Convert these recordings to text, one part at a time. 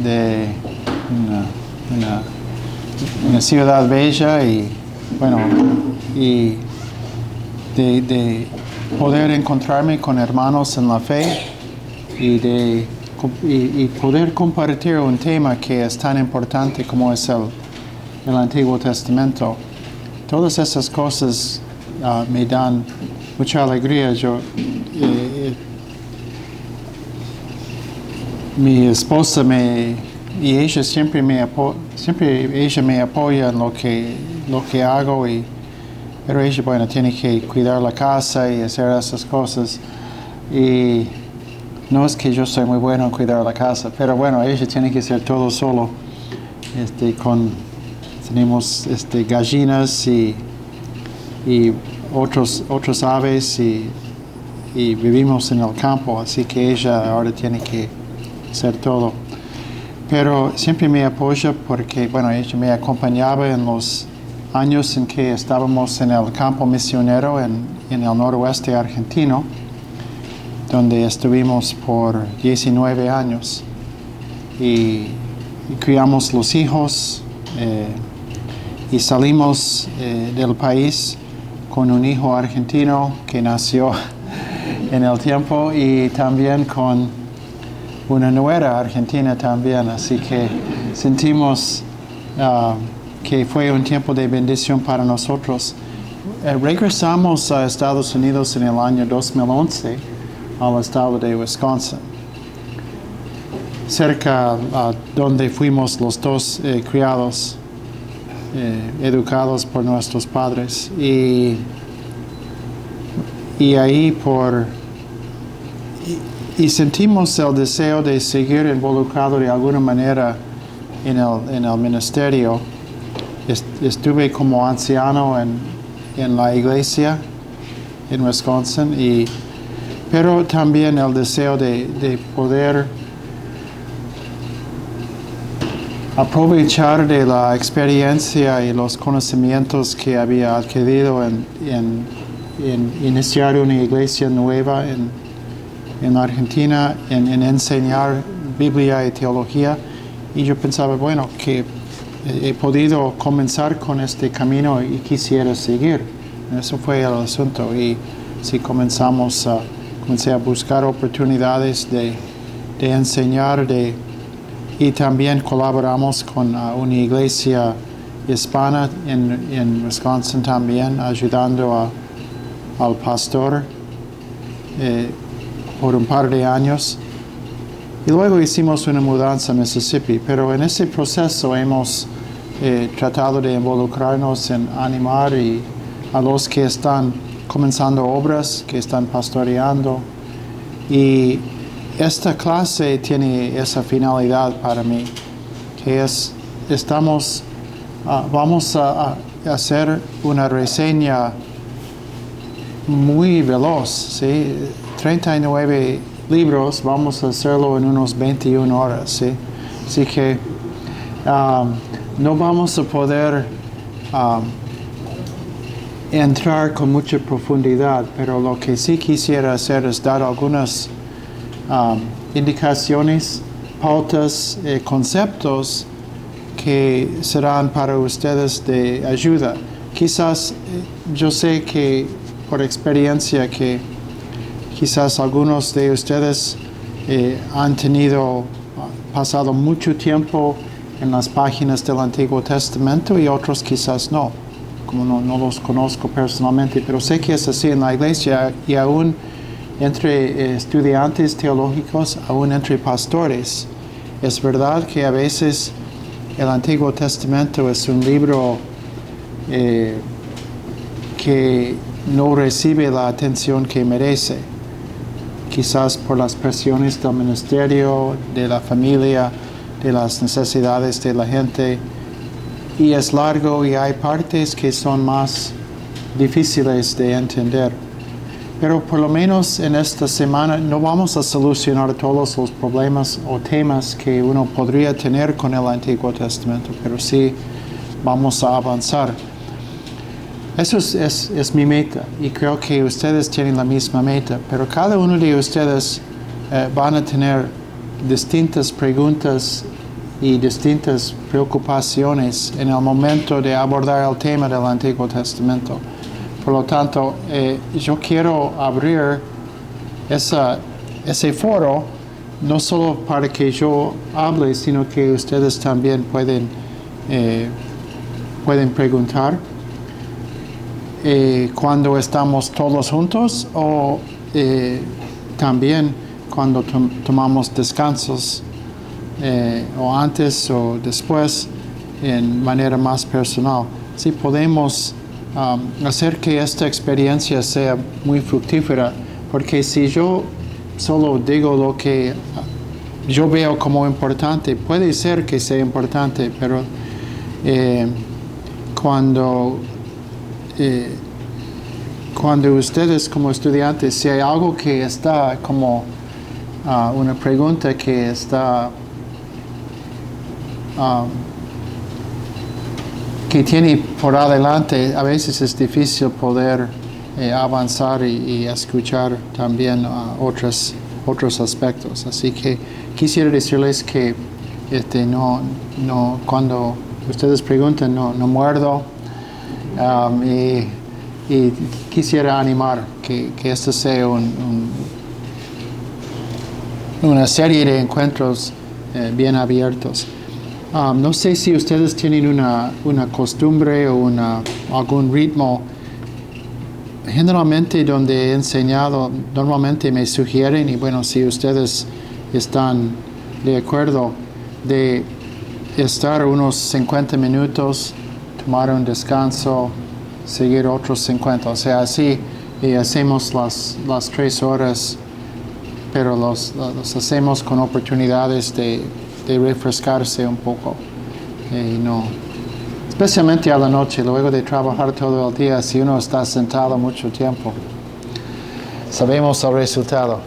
de una ciudad bella y bueno, y de poder encontrarme con hermanos en la fe y poder compartir un tema que es tan importante como es el Antiguo Testamento. Todas esas cosas me dan mucha alegría. Mi esposa y ella siempre me apoya en lo que hago, pero ella, bueno, tiene que cuidar la casa y hacer esas cosas. Y no es que yo soy muy bueno en cuidar la casa, pero bueno, ella tiene que hacer todo solo. Tenemos gallinas y otros aves y vivimos en el campo, así que ella ahora tiene que hacer todo. Pero siempre me apoya porque, bueno, ella me acompañaba en los años en que estábamos en el campo misionero en el noroeste argentino, donde estuvimos por 19 años y criamos los hijos y salimos del país con un hijo argentino que nació en el tiempo y también con una nuera argentina también, así que sentimos que fue un tiempo de bendición para nosotros. Regresamos a Estados Unidos en el año 2011 al estado de Wisconsin, cerca donde fuimos los dos criados, educados por nuestros padres, y ahí y sentimos el deseo de seguir involucrado de alguna manera en el ministerio. Estuve como anciano en la iglesia en Wisconsin, pero también el deseo de poder aprovechar de la experiencia y los conocimientos que había adquirido en iniciar una iglesia nueva en Argentina, en enseñar Biblia y teología. Y yo pensaba, bueno, que he podido comenzar con este camino y quisiera seguir. Eso fue el asunto. Y sí comencé a buscar oportunidades de enseñar, y también colaboramos con una iglesia hispana en Wisconsin también, ayudando al pastor por un par de años. Y luego hicimos una mudanza a Mississippi, pero en ese proceso hemos tratado de involucrarnos en animar a los que están comenzando obras, que están pastoreando. Y esta clase tiene esa finalidad para mí, que vamos a hacer una reseña muy veloz, ¿sí? 39 libros, vamos a hacerlo en unos 21 horas, ¿sí? Así que no vamos a poder entrar con mucha profundidad, pero lo que sí quisiera hacer es dar algunas indicaciones, pautas, conceptos que serán para ustedes de ayuda. Quizás yo sé que por experiencia que quizás algunos de ustedes han pasado mucho tiempo en las páginas del Antiguo Testamento y otros quizás no, como no los conozco personalmente, pero sé que es así en la iglesia y aún entre estudiantes teológicos, aún entre pastores. Es verdad que a veces el Antiguo Testamento es un libro que no recibe la atención que merece, quizás por las presiones del ministerio, de la familia, de las necesidades de la gente, y es largo y hay partes que son más difíciles de entender. Pero por lo menos en esta semana no vamos a solucionar todos los problemas o temas que uno podría tener con el Antiguo Testamento, pero sí vamos a avanzar. Eso es mi meta y creo que ustedes tienen la misma meta, pero cada uno de ustedes van a tener distintas preguntas y distintas preocupaciones en el momento de abordar el tema del Antiguo Testamento. Por lo tanto, yo quiero abrir ese foro no solo para que yo hable, sino que ustedes también pueden preguntar cuando estamos todos juntos o también cuando tomamos descansos o antes o después en manera más personal. Si podemos hacer que esta experiencia sea muy fructífera, porque si yo solo digo lo que yo veo como importante, puede ser que sea importante, pero cuando ustedes como estudiantes, si hay algo que está como una pregunta que está que tiene por adelante, a veces es difícil poder avanzar y escuchar también otros aspectos. Así que quisiera decirles que cuando ustedes preguntan, no muerdo, y quisiera animar que esto sea una serie de encuentros bien abiertos. No sé si ustedes tienen una costumbre o algún ritmo. Generalmente donde he enseñado, normalmente me sugieren, y bueno, si ustedes están de acuerdo, de estar unos 50 minutos, tomar un descanso, seguir otros 50. O sea, así hacemos las 3 horas, pero los hacemos con oportunidades de refrescarse un poco. No, especialmente a la noche, luego de trabajar todo el día, si uno está sentado mucho tiempo, sabemos el resultado.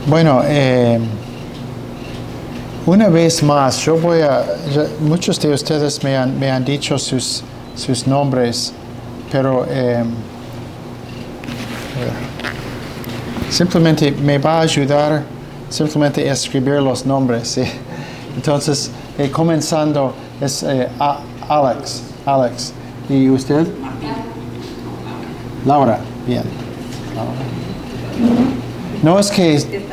Bueno, una vez más, muchos de ustedes me han dicho sus nombres, pero simplemente me va a ayudar simplemente a escribir los nombres. ¿Sí? Entonces, comenzando, es Alex. ¿Y usted? Laura. Bien. No es que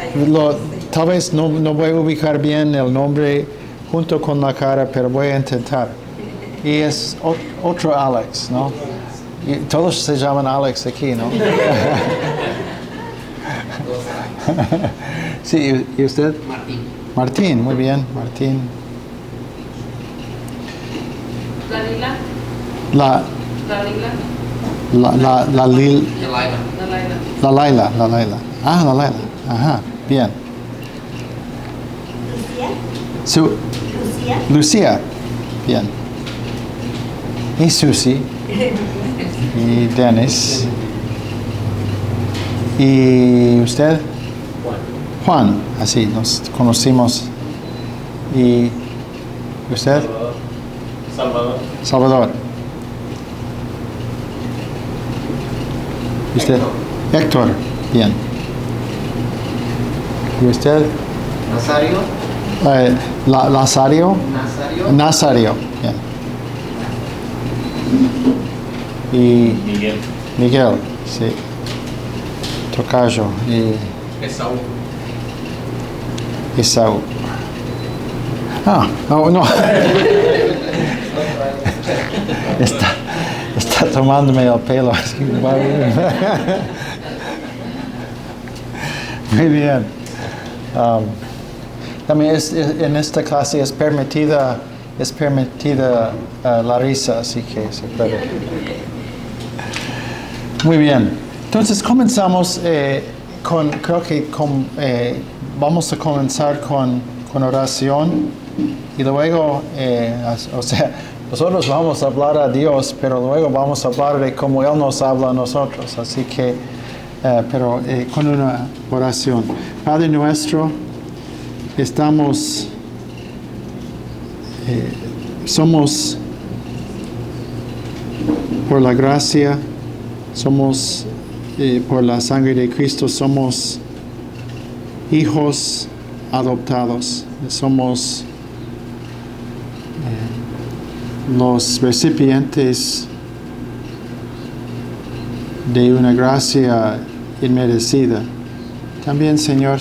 tal vez no voy a ubicar bien el nombre junto con la cara, pero voy a intentar. Y es otro Alex, ¿no? Y todos se llaman Alex aquí, ¿no? Sí, ¿y usted? Martín, muy bien, Martín. La Laila. Ah, la Laila. Ajá, bien. Lucía. Bien. Y Susi. Y Dennis. ¿Y usted? Juan. Así, nos conocimos. ¿Y usted? Salvador. ¿Y usted? Héctor. Bien. ¿Y usted? Nazario. Nazario. Bien. Y Miguel, sí. Tocayo. Y Esaú. No. Está tomándome el pelo. Muy bien. También en esta clase es permitida la risa, así que se puede. Muy bien. Entonces comenzamos vamos a comenzar con oración y luego, o sea, nosotros vamos a hablar a Dios, pero luego vamos a hablar de cómo Él nos habla a nosotros. Así que, pero con una oración. Padre nuestro, somos por la gracia, somos por la sangre de Cristo, somos hijos adoptados. Somos los recipientes de una gracia inmerecida. También, Señor,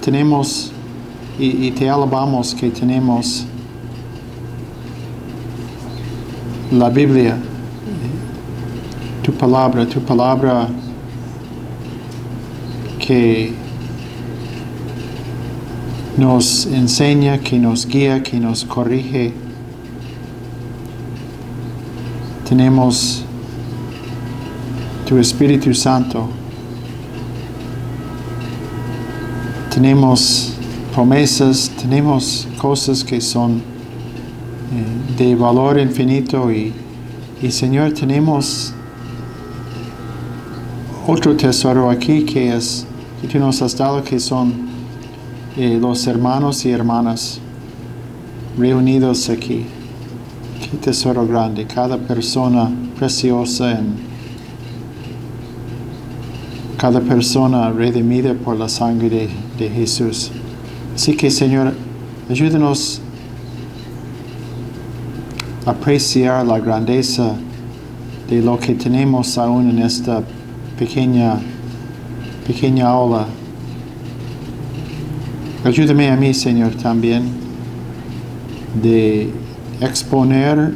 tenemos y te alabamos que tenemos la Biblia, tu palabra que nos enseña, que nos guía, que nos corrige. Tenemos tu Espíritu Santo. Tenemos promesas, tenemos cosas que son de valor infinito y Señor, tenemos otro tesoro aquí que tú nos has dado, que son los hermanos y hermanas reunidos aquí. Qué tesoro grande, cada persona preciosa, cada persona redimida por la sangre de Jesús. Así que, Señor, ayúdanos a apreciar la grandeza de lo que tenemos aún en esta pequeña aula. Ayúdame a mí, Señor, también de exponer,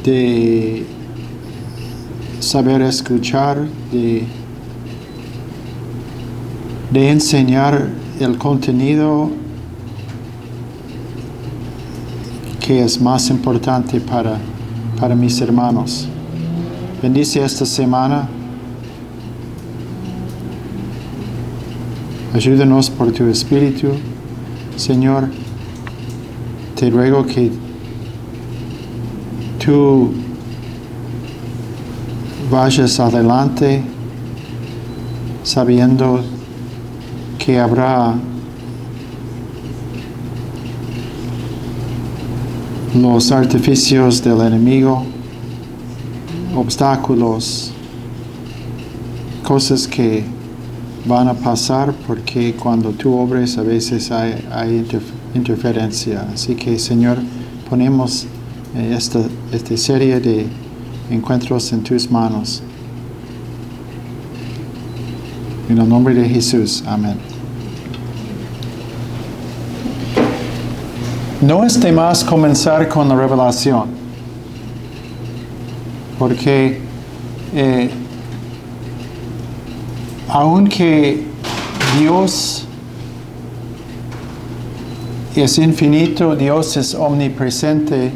de saber escuchar, de enseñar el contenido que es más importante para mis hermanos. Bendice esta semana. Ayúdanos por tu Espíritu. Señor, te ruego que tú vayas adelante sabiendo que habrá los artificios del enemigo, obstáculos, cosas que van a pasar porque cuando tú obres a veces hay interferencia. Así que, Señor, ponemos esta serie de encuentros en tus manos. En el nombre de Jesús. Amén. No es de más comenzar con la revelación, porque aunque Dios es infinito, Dios es omnipresente,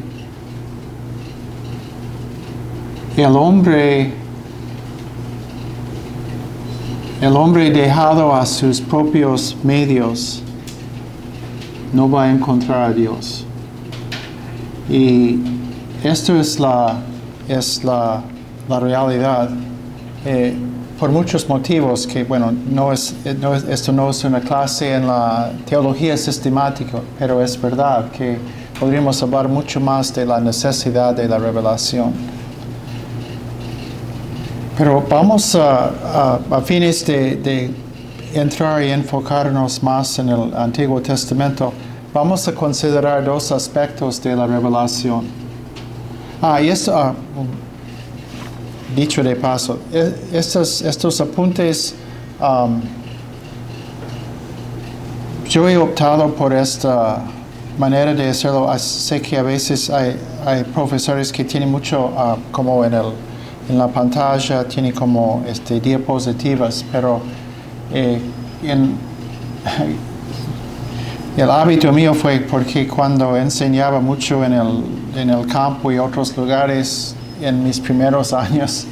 el hombre dejado a sus propios medios no va a encontrar a Dios. Y esto es la realidad, por muchos motivos que, bueno, esto no es una clase en la teología sistemática, pero es verdad que podríamos hablar mucho más de la necesidad de la revelación. Pero vamos a fines de entrar y enfocarnos más en el Antiguo Testamento, vamos a considerar dos aspectos de la revelación. Y esto, dicho de paso, estos apuntes, yo he optado por esta manera de hacerlo. Sé que a veces hay profesores que tienen mucho, como en la pantalla, tienen como diapositivas, pero el hábito mío fue porque cuando enseñaba mucho en el campo y otros lugares en mis primeros años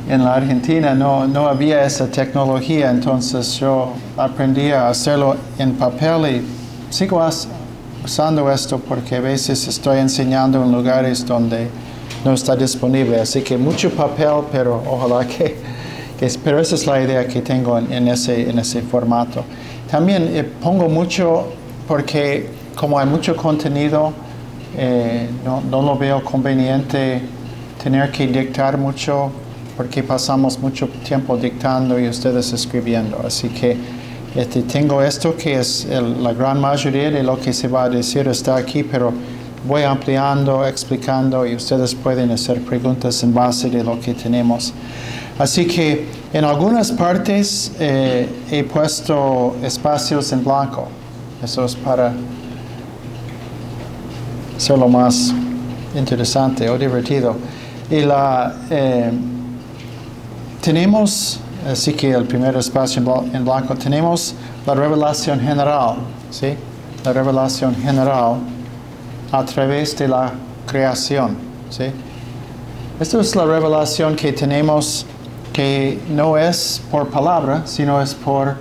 en la Argentina, no había esa tecnología, entonces yo aprendí a hacerlo en papel y sigo usando esto porque a veces estoy enseñando en lugares donde no está disponible, así que mucho papel, pero ojalá pero esa es la idea que tengo en ese formato. También pongo mucho porque como hay mucho contenido, no lo veo conveniente tener que dictar mucho porque pasamos mucho tiempo dictando y ustedes escribiendo. Así que Tengo esto que es la gran mayoría de lo que se va a decir está aquí, pero voy ampliando, explicando y ustedes pueden hacer preguntas en base de lo que tenemos. Así que en algunas partes he puesto espacios en blanco. Eso es para hacerlo más interesante o divertido. Y tenemos, así que el primer espacio en blanco, tenemos la revelación general, ¿sí? La revelación general a través de la creación, ¿sí? Esta es la revelación que tenemos, que no es por palabra, sino es por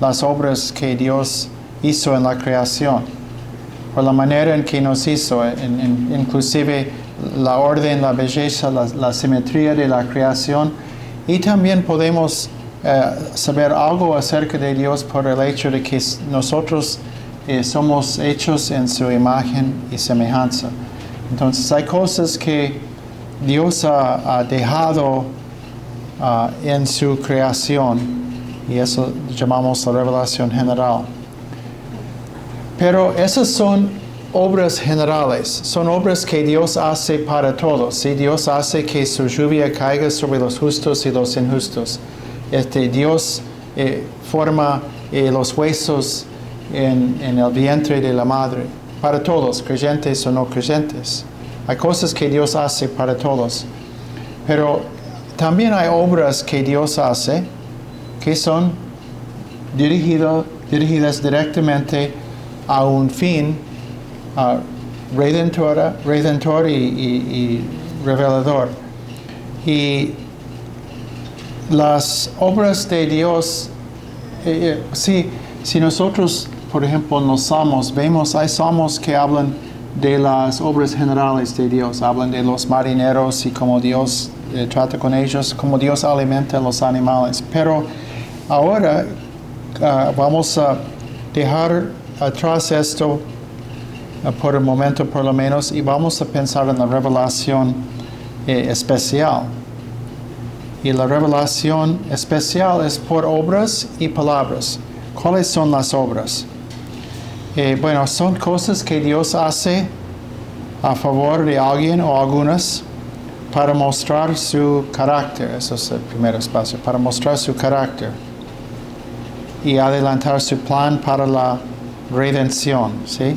las obras que Dios hizo en la creación, por la manera en que nos hizo, inclusive la orden, la belleza, la simetría de la creación. Y también podemos saber algo acerca de Dios por el hecho de que nosotros somos hechos en su imagen y semejanza. Entonces hay cosas que Dios ha dejado en su creación, y eso llamamos la revelación general. Pero esas son obras generales, son obras que Dios hace para todos. ¿Sí? Dios hace que su lluvia caiga sobre los justos y los injustos. Dios forma los huesos en el vientre de la madre, para todos, creyentes o no creyentes. Hay cosas que Dios hace para todos. Pero también hay obras que Dios hace que son dirigidas directamente a un fin redentor y revelador. Y las obras de Dios, si nosotros, por ejemplo, en los salmos vemos, hay salmos que hablan de las obras generales de Dios, hablan de los marineros y cómo Dios trata con ellos, cómo Dios alimenta a los animales. Pero ahora vamos a dejar atrás esto por el momento por lo menos, y vamos a pensar en la revelación especial. Y la revelación especial es por obras y palabras. ¿Cuáles son las obras? Bueno, son cosas que Dios hace a favor de alguien o algunas para mostrar su carácter. Eso es el primer espacio, para mostrar su carácter y adelantar su plan para la redención, ¿sí?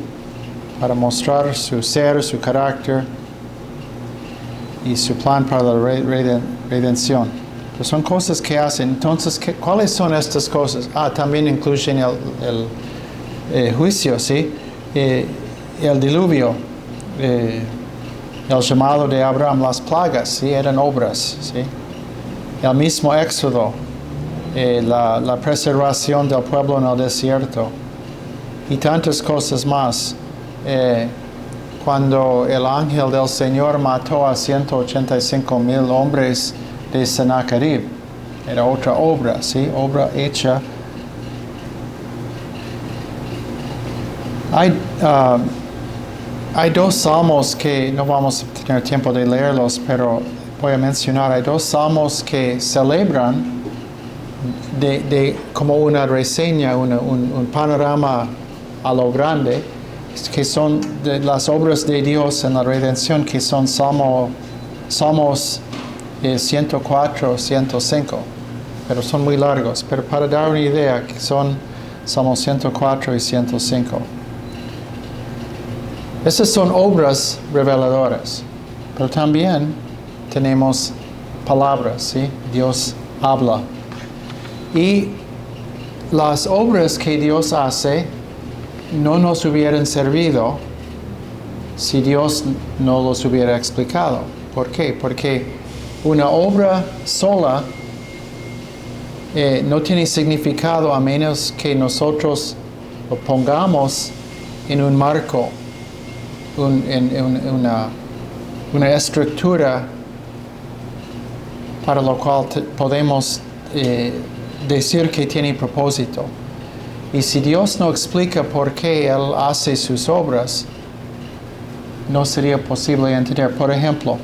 Para mostrar su ser, su carácter y su plan para la redención. Pues son cosas que hacen. Entonces, ¿cuáles son estas cosas? También incluyen el juicio, ¿sí? El diluvio, el llamado de Abraham, las plagas, ¿sí? Eran obras, ¿sí? El mismo Éxodo, la preservación del pueblo en el desierto y tantas cosas más. Cuando el ángel del Señor mató a 185,000 hombres de Sennacherib, era otra obra, ¿sí? Obra hecha. Hay dos salmos que no vamos a tener tiempo de leerlos, pero voy a mencionar. Hay dos salmos que celebran como una reseña, un panorama a lo grande, que son de las obras de Dios en la redención, que son Salmos 104, 105, pero son muy largos. Pero para dar una idea, que son Salmos 104 y 105. Esas son obras reveladoras, pero también tenemos palabras, ¿sí? Dios habla. Y las obras que Dios hace no nos hubieran servido si Dios no los hubiera explicado. ¿Por qué? Porque una obra sola no tiene significado a menos que nosotros lo pongamos en un marco, en una estructura para lo cual podemos decir que tiene propósito. Y si Dios no explica por qué Él hace sus obras, no sería posible entender. Por ejemplo,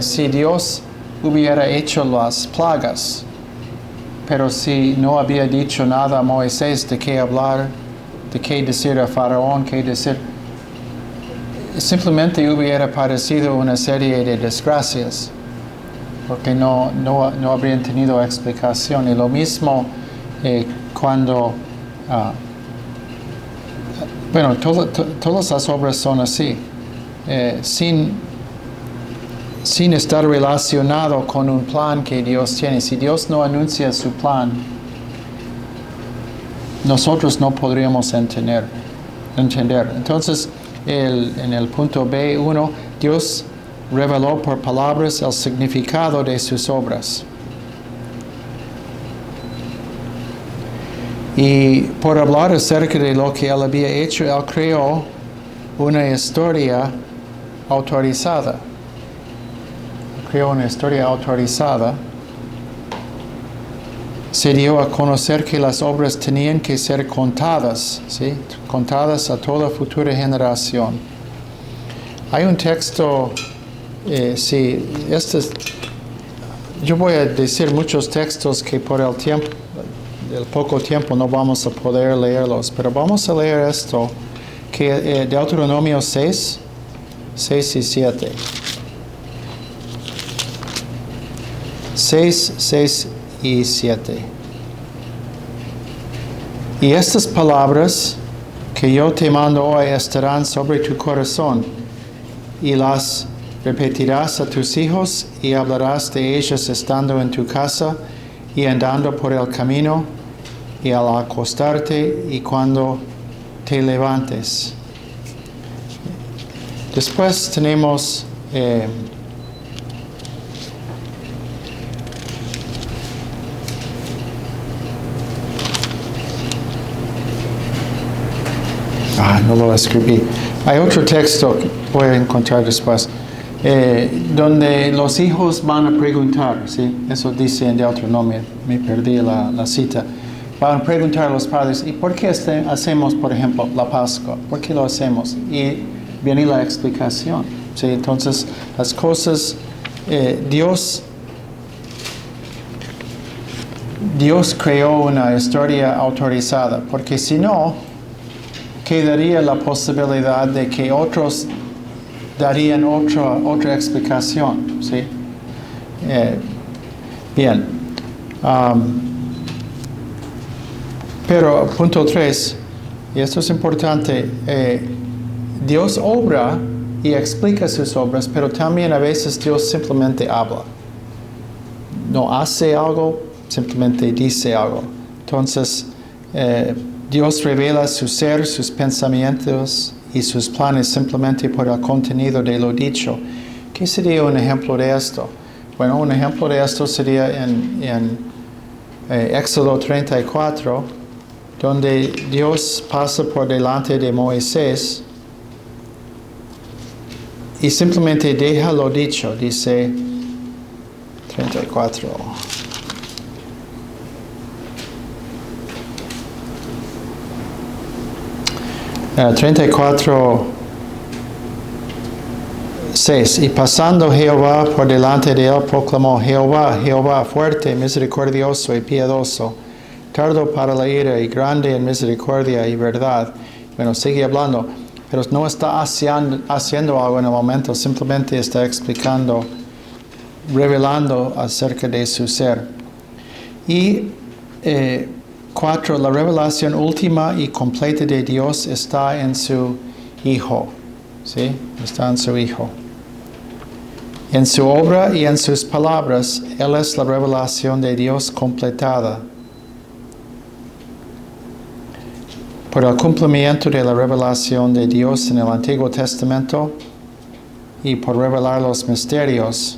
si Dios hubiera hecho las plagas pero si no había dicho nada a Moisés de qué hablar, de qué decir a Faraón, qué decir, simplemente hubiera parecido una serie de desgracias, porque no habrían tenido explicación. Y lo mismo cuando, bueno, todas las obras son así, sin estar relacionado con un plan que Dios tiene. Si Dios no anuncia su plan, nosotros no podríamos entender. Entonces, en el punto B1, Dios reveló por palabras el significado de sus obras. Y por hablar acerca de lo que Él había hecho, Él creó una historia autorizada. Creó una historia autorizada. Se dio a conocer que las obras tenían que ser contadas, ¿sí? Contadas a toda futura generación. Hay un texto, yo voy a decir muchos textos que por el poco tiempo no vamos a poder leerlos, pero vamos a leer esto, que Deuteronomio 6 y 7. 6 y 7. Y estas palabras que yo te mando hoy estarán sobre tu corazón, y las repetirás a tus hijos, y hablarás de ellas estando en tu casa, y andando por el camino, y al acostarte, y cuando te levantes. Después tenemos no lo escribí. Hay otro texto que voy a encontrar después, donde los hijos van a preguntar, ¿sí? Eso dice en Deuteronomio, me perdí la cita. Van a preguntar a los padres, ¿y por qué hacemos, por ejemplo, la Pascua? ¿Por qué lo hacemos? Y viene la explicación, ¿sí? Entonces, las cosas, Dios creó una historia autorizada, porque si no, quedaría la posibilidad de que otros darían otra explicación, ¿sí? Bien. Pero punto 3, y esto es importante, Dios obra y explica sus obras, pero también a veces Dios simplemente habla. No hace algo, simplemente dice algo. Entonces, Dios revela su ser, sus pensamientos y sus planes simplemente por el contenido de lo dicho. ¿Qué sería un ejemplo de esto? Bueno, un ejemplo de esto sería en Éxodo 34, donde Dios pasa por delante de Moisés y simplemente deja lo dicho. Dice 34. 6. Y pasando Jehová por delante de él, proclamó: Jehová, fuerte, misericordioso y piadoso, tardo para la ira y grande en misericordia y verdad. Bueno, sigue hablando, pero no está haciendo algo en el momento, simplemente está explicando, revelando acerca de su ser. Y 4. La revelación última y completa de Dios está en su Hijo. ¿Sí? Está en su Hijo. En su obra y en sus palabras, Él es la revelación de Dios completada. Por el cumplimiento de la revelación de Dios en el Antiguo Testamento y por revelar los misterios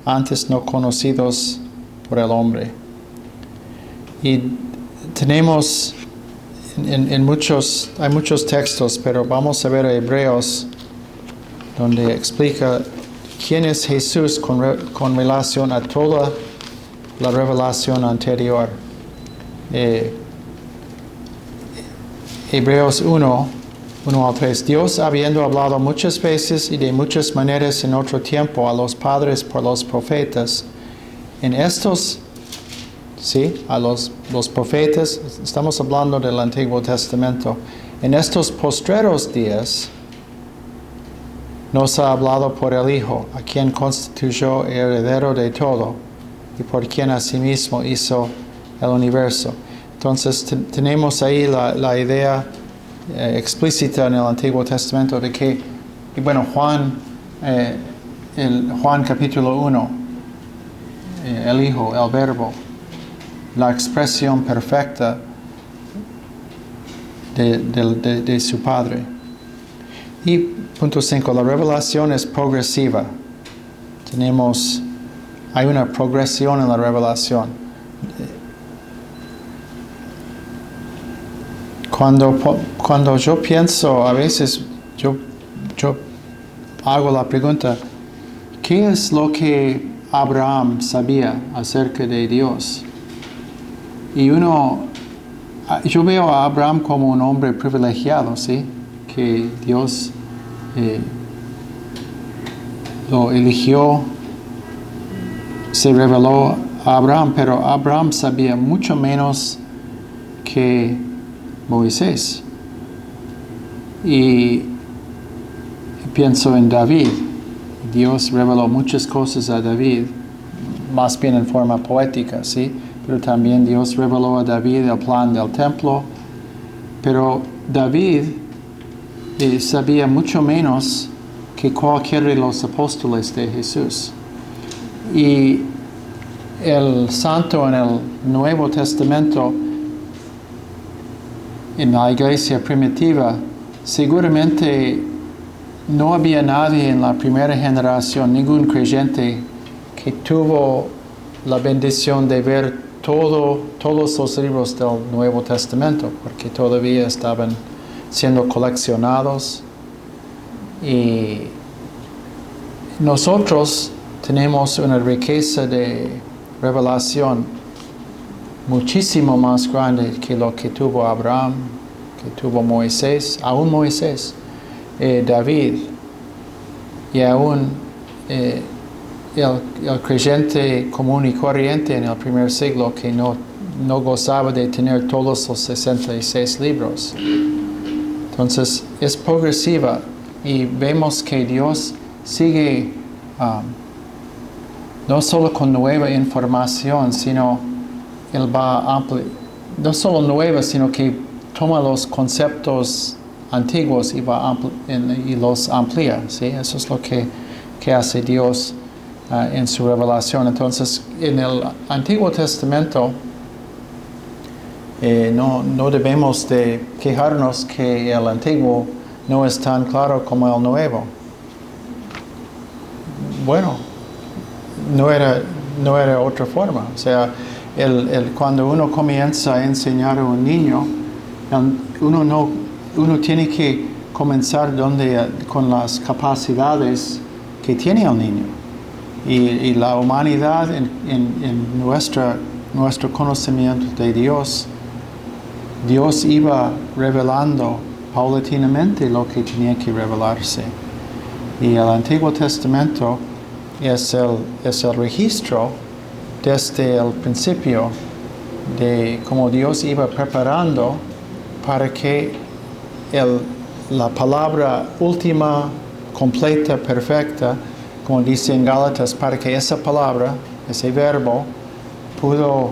antes no conocidos por el hombre. Y tenemos hay muchos textos, pero vamos a ver a Hebreos, donde explica quién es Jesús con relación a toda la revelación anterior. Hebreos 1 al 3. Dios, habiendo hablado muchas veces y de muchas maneras en otro tiempo a los padres por los profetas, en estos ¿sí? A los profetas, estamos hablando del Antiguo Testamento. En estos postreros días nos ha hablado por el Hijo, a quien constituyó heredero de todo y por quien asimismo hizo el universo. Entonces tenemos ahí la idea explícita en el Antiguo Testamento de que, y bueno, Juan capítulo 1, el Hijo, el Verbo, la expresión perfecta de su Padre. Y punto 5, la revelación es progresiva. Hay una progresión en la revelación. Cuando yo pienso, a veces yo hago la pregunta, ¿qué es lo que Abraham sabía acerca de Dios? Y yo veo a Abraham como un hombre privilegiado, ¿sí? Que Dios lo eligió, se reveló a Abraham, pero Abraham sabía mucho menos que Moisés. Y pienso en David. Dios reveló muchas cosas a David, más bien en forma poética, ¿sí? Pero también Dios reveló a David el plan del templo. Pero David sabía mucho menos que cualquiera de los apóstoles de Jesús. Y el santo en el Nuevo Testamento, en la iglesia primitiva, seguramente no había nadie en la primera generación, ningún creyente, que tuvo la bendición de ver todos los libros del Nuevo Testamento, porque todavía estaban siendo coleccionados. Y nosotros tenemos una riqueza de revelación muchísimo más grande que lo que tuvo Abraham, que tuvo Moisés, aún Moisés, David, y aún el creyente común y corriente en el primer siglo que no gozaba de tener todos los 66 libros. Entonces es progresiva y vemos que Dios sigue no solo con nueva información, sino Él va no solo nueva, sino que toma los conceptos antiguos y los amplía, ¿sí? Eso es lo que hace Dios en su revelación. Entonces, en el Antiguo Testamento no debemos de quejarnos que el Antiguo no es tan claro como el Nuevo. Bueno, no era otra forma. O sea, cuando uno comienza a enseñar a un niño, uno tiene que comenzar con las capacidades que tiene el niño. Y la humanidad en nuestro conocimiento de Dios iba revelando paulatinamente lo que tenía que revelarse. Y el Antiguo Testamento es el registro desde el principio de cómo Dios iba preparando para que la palabra última, completa, perfecta, como dice en Gálatas, para que esa palabra, ese verbo, pudo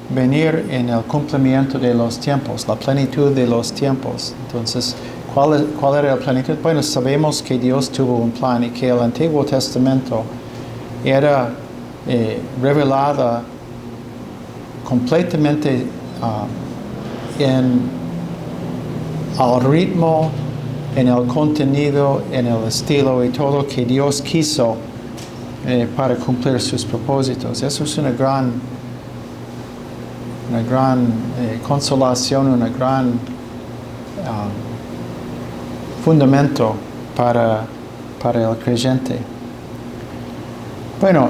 venir en el cumplimiento de los tiempos, la plenitud de los tiempos. Entonces, ¿cuál era la plenitud? Bueno, sabemos que Dios tuvo un plan y que el Antiguo Testamento era revelada completamente al ritmo, en el contenido, en el estilo y todo que Dios quiso para cumplir sus propósitos. Eso es una gran consolación, un gran fundamento para el creyente. Bueno,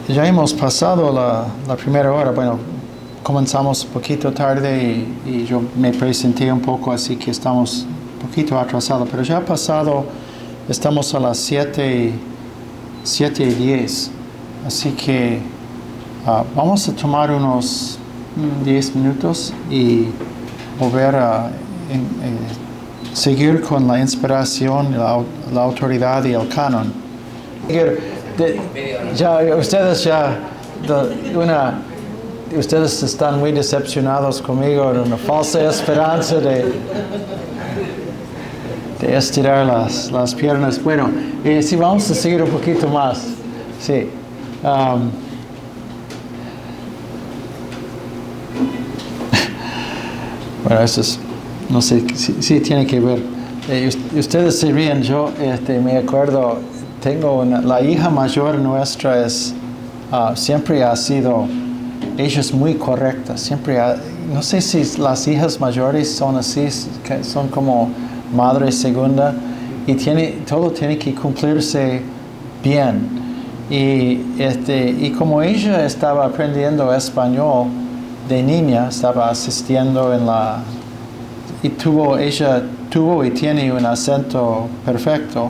ya hemos pasado la primera hora. Bueno, comenzamos un poquito tarde y yo me presenté un poco, así que estamos un poquito atrasados, pero ya ha pasado, estamos a las 7:10, así que Vamos a tomar unos 10 minutos y volver a seguir con la inspiración, la autoridad y el canon. Ustedes están muy decepcionados conmigo en una falsa esperanza de estirar las piernas. Bueno, sí, vamos a seguir un poquito más. Sí. Bueno, eso es, no sé, sí tiene que ver. Ustedes se ríen, yo me acuerdo, la hija mayor nuestra siempre ha sido, ella es muy correcta, no sé si las hijas mayores son así, son como madre segunda, y todo tiene que cumplirse bien. Y como ella estaba aprendiendo español de niña, estaba asistiendo ella tuvo y tiene un acento perfecto.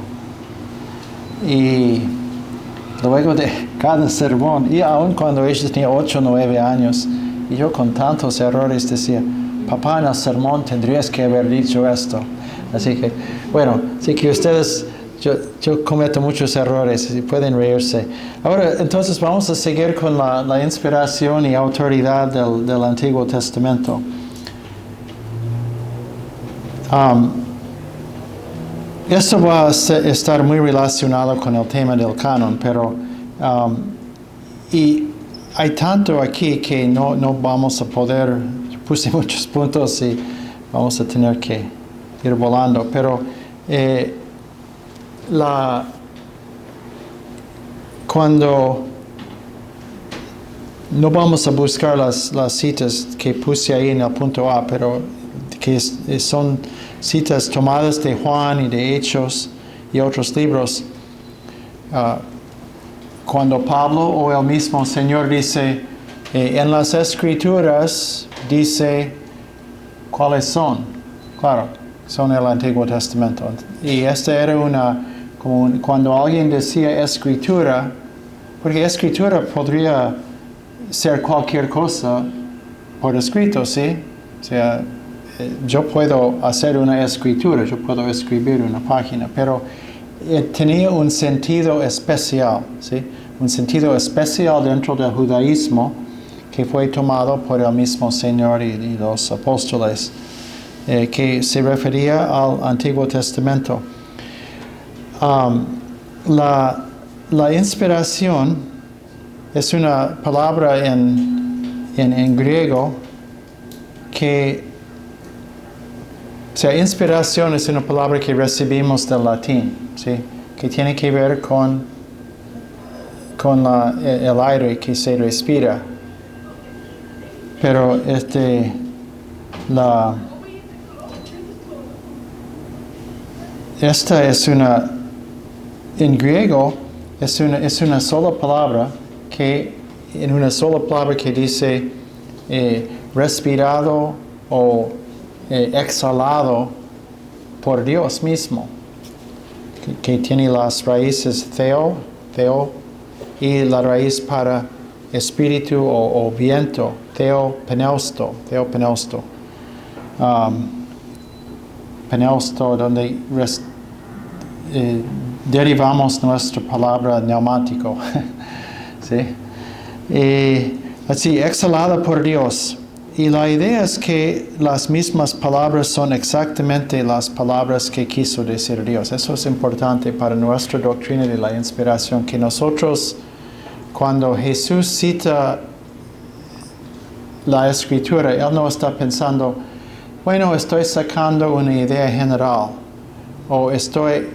Y luego de cada sermón, y aun cuando ella tenía 8 o 9 años, y yo con tantos errores decía, papá, en el sermón tendrías que haber dicho esto. Así que, bueno, así que ustedes, yo cometo muchos errores y pueden reírse. Ahora, entonces vamos a seguir con la inspiración y autoridad del Antiguo Testamento. Esto va a estar muy relacionado con el tema del canon, pero y hay tanto aquí que no vamos a poder, puse muchos puntos y vamos a tener que ir volando, pero cuando no vamos a buscar las citas que puse ahí en el punto A, pero que son citas tomadas de Juan y de Hechos y otros libros. Cuando Pablo o el mismo Señor dice, en las Escrituras dice cuáles son. Claro, son el Antiguo Testamento. Y esta era como cuando alguien decía Escritura, porque Escritura podría ser cualquier cosa por escrito, ¿sí? O sea, yo puedo hacer una escritura, yo puedo escribir una página, pero tenía un sentido especial, ¿sí? Un sentido especial dentro del judaísmo que fue tomado por el mismo Señor y los apóstoles, que se refería al Antiguo Testamento. La inspiración es una palabra en griego que, o sea, inspiración es una palabra que recibimos del latín, ¿sí? Que tiene que ver con el aire que se respira. Pero esta es en griego es una sola palabra que dice respirado o exhalado por Dios mismo, que tiene las raíces theo y la raíz para espíritu o viento, theopneusto, pneusto, donde derivamos nuestra palabra neumático. ¿Sí? Así, exhalada por Dios. Y la idea es que las mismas palabras son exactamente las palabras que quiso decir Dios. Eso es importante para nuestra doctrina de la inspiración, que nosotros, cuando Jesús cita la Escritura, Él no está pensando, bueno, estoy sacando una idea general, o estoy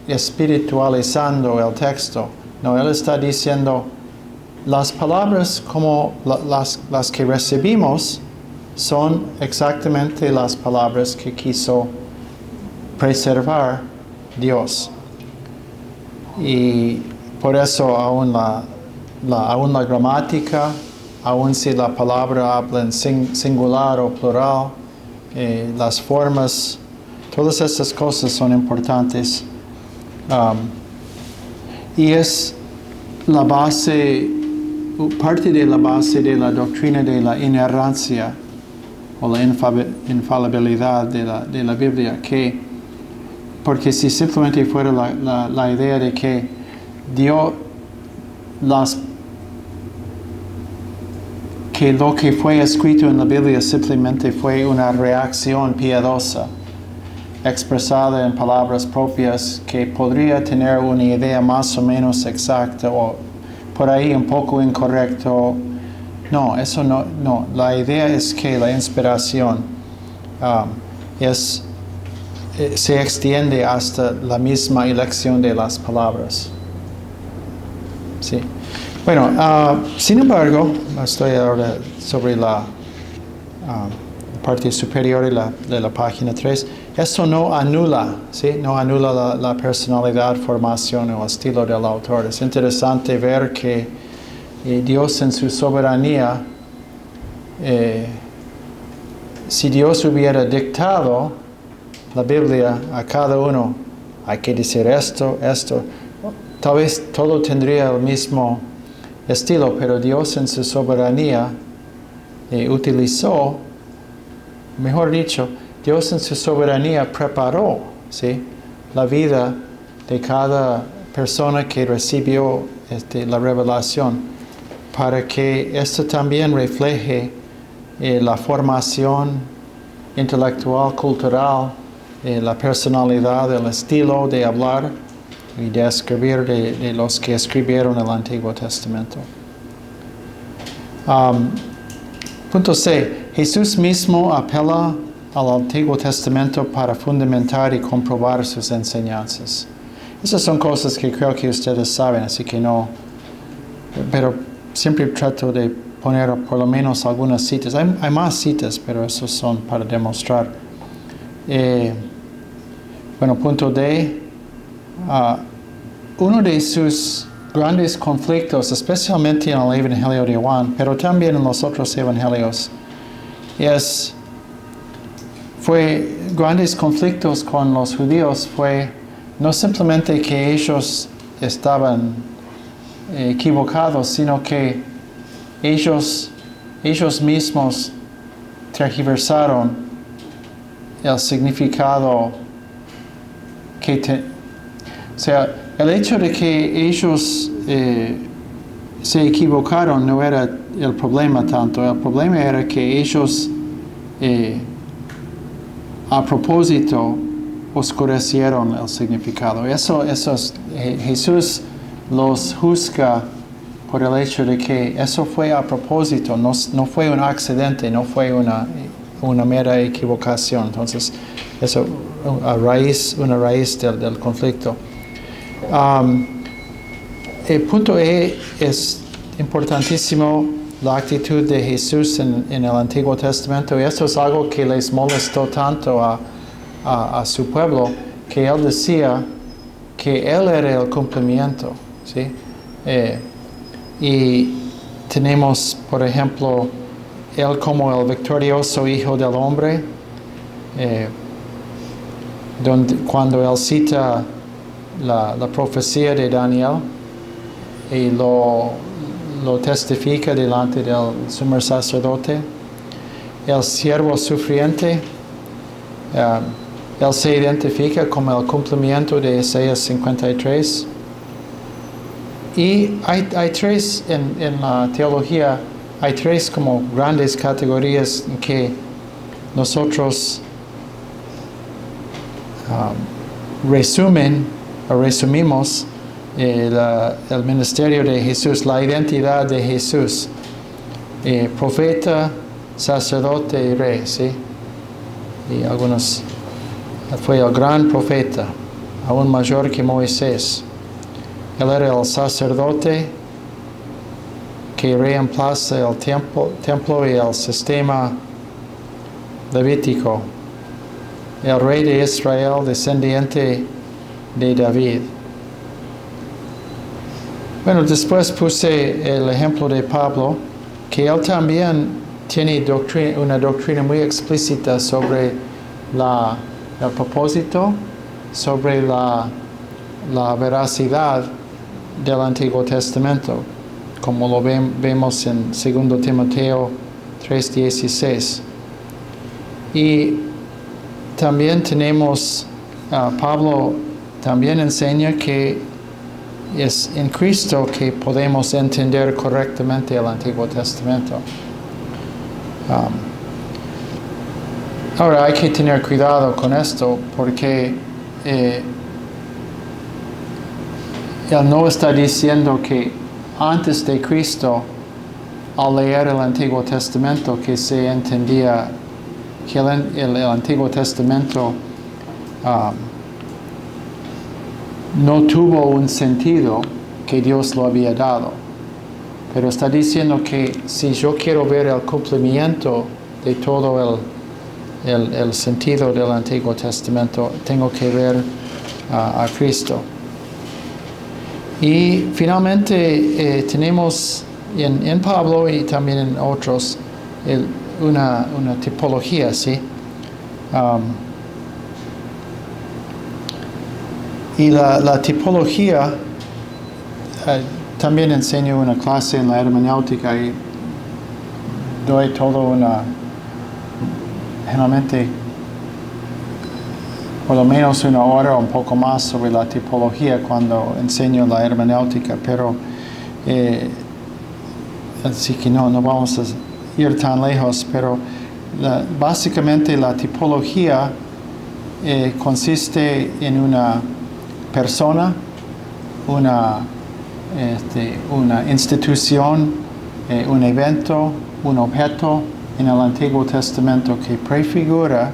espiritualizando el texto. No, Él está diciendo, las palabras como las que recibimos son exactamente las palabras que quiso preservar Dios. Y por eso aún la gramática, aún si la palabra habla en singular o plural, las formas, todas estas cosas son importantes. Y es la base parte de la base de la doctrina de la inerrancia o la infalibilidad de la Biblia, porque si simplemente fuera la idea de que Dios, que lo que fue escrito en la Biblia simplemente fue una reacción piadosa, expresada en palabras propias, que podría tener una idea más o menos exacta o por ahí un poco incorrecto. No, eso no. La idea es que la inspiración se extiende hasta la misma elección de las palabras. Sí. Bueno, sin embargo, estoy ahora sobre la parte superior de la página 3. Esto no anula, ¿sí? No anula la personalidad, formación o estilo del autor. Es interesante ver que Dios en su soberanía, si Dios hubiera dictado la Biblia a cada uno, hay que decir esto, tal vez todo tendría el mismo estilo, pero Dios en su soberanía utilizó, mejor dicho, Dios en su soberanía preparó, ¿sí?, la vida de cada persona que recibió la revelación, para que esto también refleje la formación intelectual, cultural, la personalidad, el estilo de hablar y de escribir de los que escribieron el Antiguo Testamento. Punto C. Jesús mismo apela al Antiguo Testamento para fundamentar y comprobar sus enseñanzas. Esas son cosas que creo que ustedes saben, así que no, pero siempre trato de poner por lo menos algunas citas. Hay más citas, pero esos son para demostrar. Bueno, punto D. Uno de sus grandes conflictos, especialmente en el Evangelio de Juan, pero también en los otros evangelios, fue grandes conflictos con los judíos, fue no simplemente que ellos estaban equivocados, sino que ellos mismos tergiversaron el significado o sea, el hecho de que ellos se equivocaron no era el problema tanto. El problema era que ellos a propósito oscurecieron el significado. Jesús los juzga por el hecho de que eso fue a propósito, no fue un accidente, no fue una mera equivocación. Entonces, eso una raíz del conflicto. El punto E es importantísimo, la actitud de Jesús en el Antiguo Testamento, y esto es algo que les molestó tanto a su pueblo, que él decía que él era el cumplimiento, ¿sí? Y tenemos, por ejemplo, él como el victorioso Hijo del Hombre, cuando él cita la profecía de Daniel y lo testifica delante del sumo sacerdote, el siervo sufriente, él se identifica como el cumplimiento de Isaías 53. Y hay tres en la teología, hay tres como grandes categorías en que nosotros resumimos el ministerio de Jesús, la identidad de Jesús, profeta, sacerdote y rey, ¿sí? Y algunos, fue el gran profeta, aún mayor que Moisés. Él era el sacerdote que reemplaza el templo y el sistema levítico. El rey de Israel, descendiente de David. Bueno, después puse el ejemplo de Pablo, que él también tiene una doctrina muy explícita sobre el propósito, sobre la veracidad del Antiguo Testamento. como lo vemos en 2 Timoteo 3:16. Y también tenemos, Pablo también enseña que es en Cristo que podemos entender correctamente el Antiguo Testamento. Ahora hay que tener cuidado con esto porque él no está diciendo que antes de Cristo, al leer el Antiguo Testamento, que se entendía que el Antiguo Testamento no tuvo un sentido que Dios lo había dado. Pero está diciendo que si yo quiero ver el cumplimiento de todo el sentido del Antiguo Testamento, tengo que ver a Cristo. Y finalmente tenemos en Pablo y también en otros una tipología, ¿sí? Y la tipología, también enseño una clase en la hermenéutica y doy todo generalmente por lo menos una hora o un poco más sobre la tipología cuando enseño la hermenéutica, pero así que no vamos a ir tan lejos, pero básicamente la tipología consiste en una persona, una institución, un evento, un objeto en el Antiguo Testamento que prefigura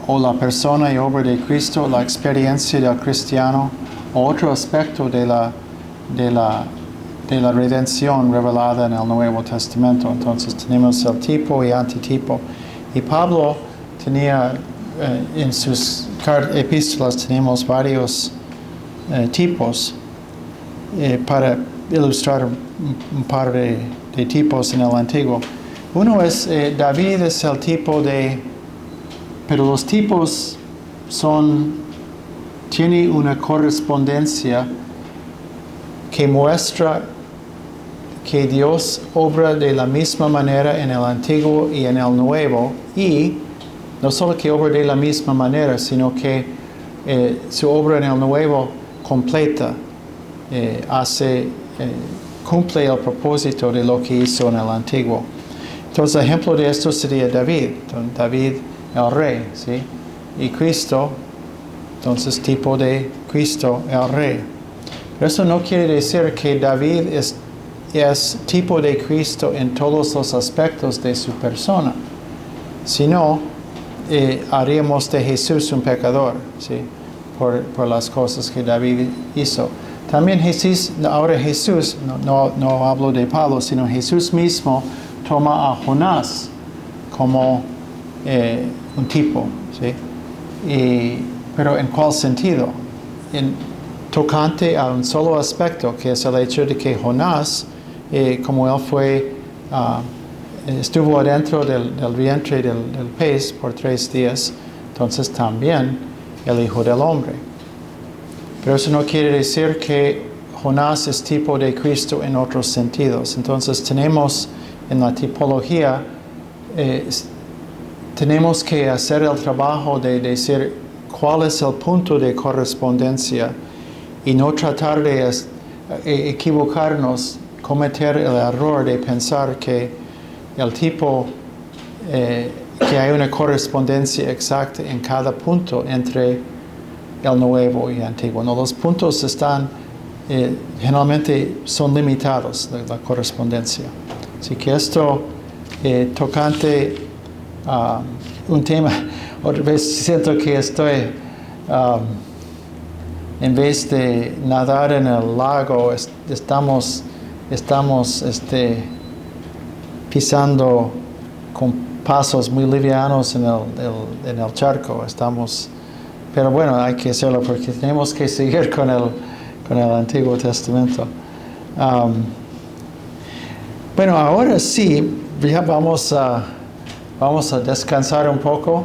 o la persona y obra de Cristo, la experiencia del cristiano, o otro aspecto de la redención revelada en el Nuevo Testamento. Entonces tenemos el tipo y antitipo. Y Pablo tenía en sus epístolas tenemos varios tipos para ilustrar un par de tipos en el Antiguo. Uno es, David es el tipo pero los tipos tiene una correspondencia que muestra que Dios obra de la misma manera en el Antiguo y en el Nuevo, y no solo que obra de la misma manera, sino que su obra en el Nuevo completa, cumple el propósito de lo que hizo en el Antiguo. Entonces, ejemplo de esto sería David. Entonces, David, el rey, ¿sí? Y Cristo, entonces tipo de Cristo, el rey. Pero eso no quiere decir que David es tipo de Cristo en todos los aspectos de su persona, sino haríamos de Jesús un pecador, ¿sí? Por las cosas que David hizo. También Jesús, no hablo de Pablo, sino Jesús mismo toma a Jonás como un tipo, ¿sí? Pero ¿en cuál sentido? Tocante a un solo aspecto, que es el hecho de que Jonás, como él estuvo adentro del vientre del pez por 3 días, entonces también el Hijo del Hombre. Pero eso no quiere decir que Jonás es tipo de Cristo en otros sentidos. Entonces tenemos en la tipología, tenemos que hacer el trabajo de decir cuál es el punto de correspondencia y no tratar de equivocarnos, cometer el error de pensar que el tipo, que hay una correspondencia exacta en cada punto entre el Nuevo y el Antiguo. No, los puntos generalmente son limitados, la correspondencia. Así que esto, tocante un tema, otra vez siento que estoy, en vez de nadar en el lago, estamos pisando con pasos muy livianos en el charco. Pero bueno, hay que hacerlo porque tenemos que seguir con el Antiguo Testamento. Bueno, ahora sí, ya vamos a descansar un poco.